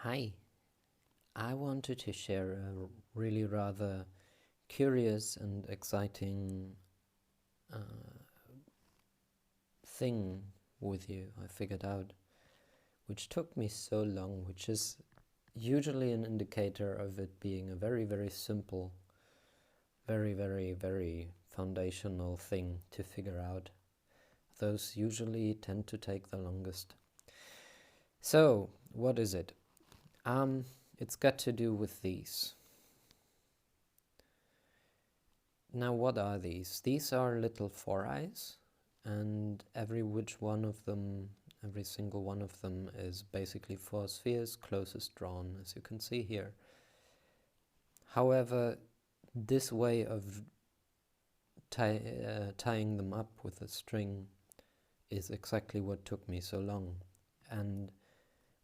Hi, I wanted to share a really rather curious and exciting thing with you I figured out, which took me so long, which is usually an indicator of it being a very, very simple, very foundational thing to figure out. Those usually tend to take the longest. So, what is it? It's got to do with these. Now, what are these? These are little foureyes, and every single one of them is basically four spheres closest drawn, as you can see here. However, this way of tying them up with a string is exactly what took me so long. And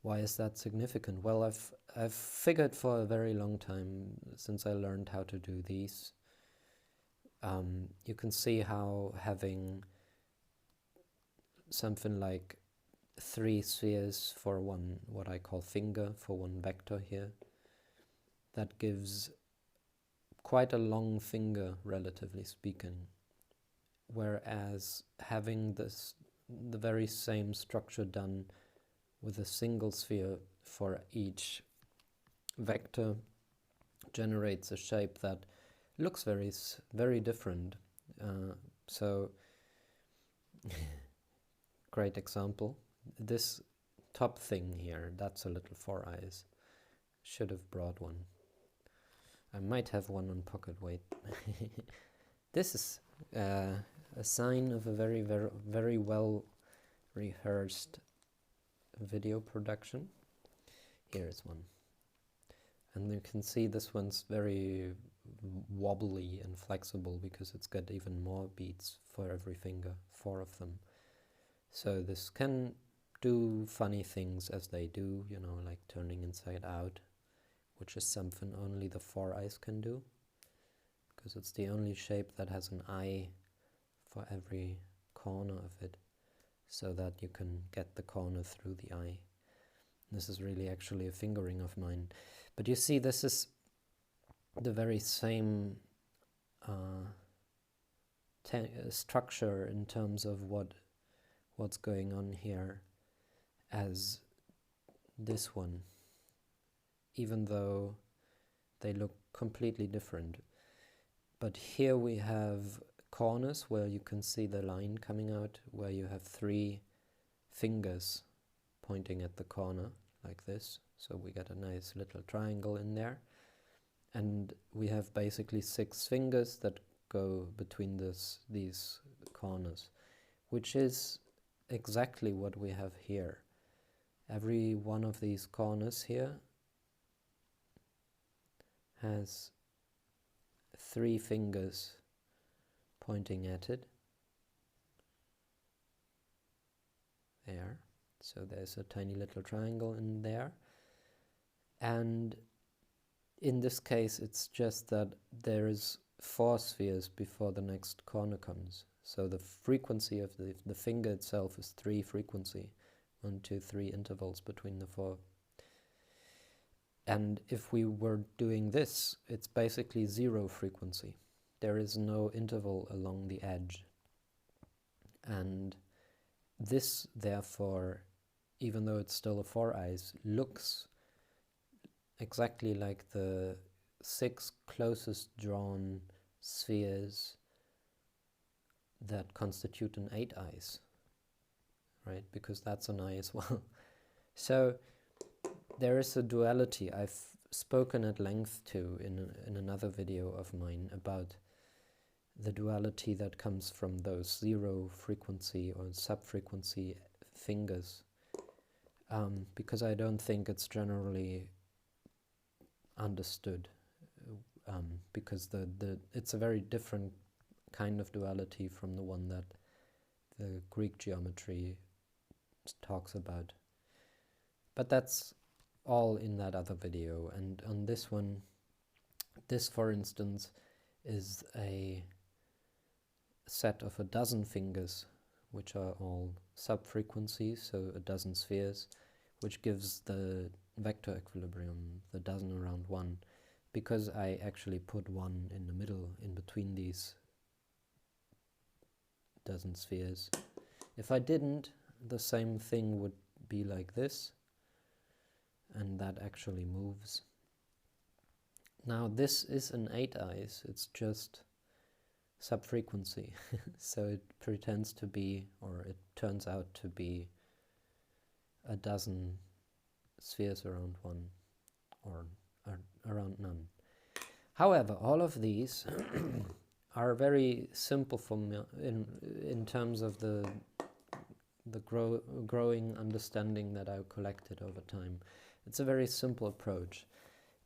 why is that significant? Well, I've figured for a very long time, since I learned how to do these. You can see how having something like 3 spheres for one, what I call finger, for one vector here, that gives quite a long finger, relatively speaking. Whereas having the very same structure done with a single sphere for each vector generates a shape that looks very different. So great example. This top thing here, that's a little foureyes. Should have brought one. I might have one on pocket weight. This is a sign of a very well rehearsed video production. Here is one. And you can see this one's very wobbly and flexible because it's got even more beats for every finger, 4 of them. So this can do funny things as they do, you know, like turning inside out, which is something only the foureyes can do, because it's the only shape that has an eye for every corner of it, so that you can get the corner through the eye. This is really actually a fingering of mine. But you see, this is the very same structure in terms of what's going on here as this one, even though they look completely different. But here we have corners where you can see the line coming out, where you have 3 fingers pointing at the corner like this. So we get a nice little triangle in there. And we have basically 6 fingers that go between these corners, which is exactly what we have here. Every one of these corners here has 3 fingers pointing at it. There. So there's a tiny little triangle in there. And in this case, it's just that there is 4 spheres before the next corner comes. So the frequency of the finger itself is 3 frequency. 1, 2, 3 intervals between the 4. And if we were doing this, it's basically 0 frequency. There is no interval along the edge. And this, therefore, even though it's still a foureyes, looks exactly like the 6 closest drawn spheres that constitute an eighteyes, right? Because that's an eye as well. So there is a duality. I've spoken at length to in another video of mine about the duality that comes from those 0 frequency or subfrequency fingers, because I don't think it's generally understood, because it's a very different kind of duality from the one that the Greek geometry talks about. But that's all in that other video. And on this one, this, for instance, is a set of 12 fingers, which are all subfrequencies, so 12 spheres, which gives the vector equilibrium, the dozen around 1, because I actually put 1 in the middle, in between these dozen spheres. If I didn't, the same thing would be like this, and that actually moves. Now this is an 8eyes, it's just subfrequency, so it pretends to be, or it turns out to be, a dozen spheres around 1, or around none. However, all of these are very simple for me in terms of the growing understanding that I've collected over time. It's a very simple approach,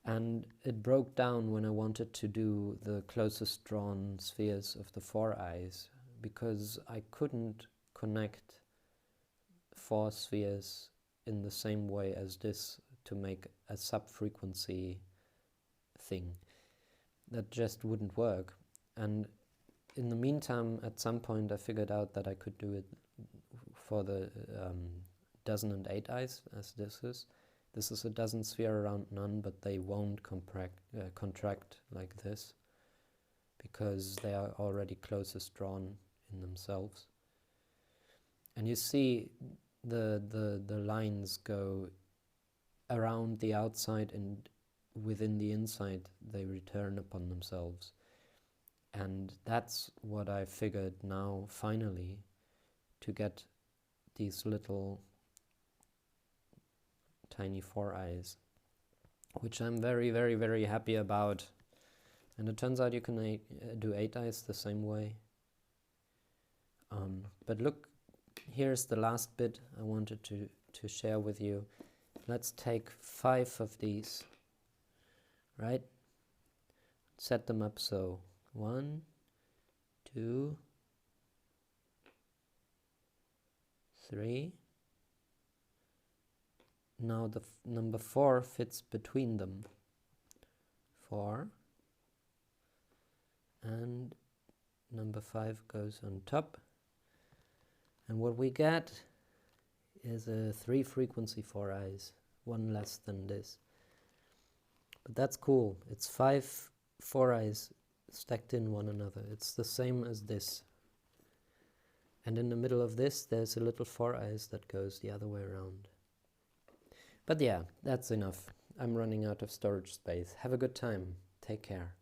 and it broke down when I wanted to do the closest drawn spheres of the foureyes, because I couldn't connect 4 spheres in the same way as this to make a subfrequency thing. That just wouldn't work. And in the meantime, at some point I figured out that I could do it for the dozen and 8eyes, as this is. This is a dozen sphere around none, but they won't contract like this, because they are already closest drawn in themselves. And you see the lines go around the outside, and within the inside they return upon themselves. And that's what I figured now, finally, to get these little tiny foureyes, which I'm very, very, very happy about. And it turns out you can do 8eyes the same way. But look, here's the last bit I wanted to share with you. Let's take 5 of these, right? Set them up so 1, 2, 3. Now the number 4 fits between them. 4. And number 5 goes on top. And what we get is a 3 frequency foureyes, 1 less than this. But that's cool. It's 5 foureyes stacked in one another. It's the same as this. And in the middle of this, there's a little foureyes that goes the other way around. But yeah, that's enough. I'm running out of storage space. Have a good time. Take care.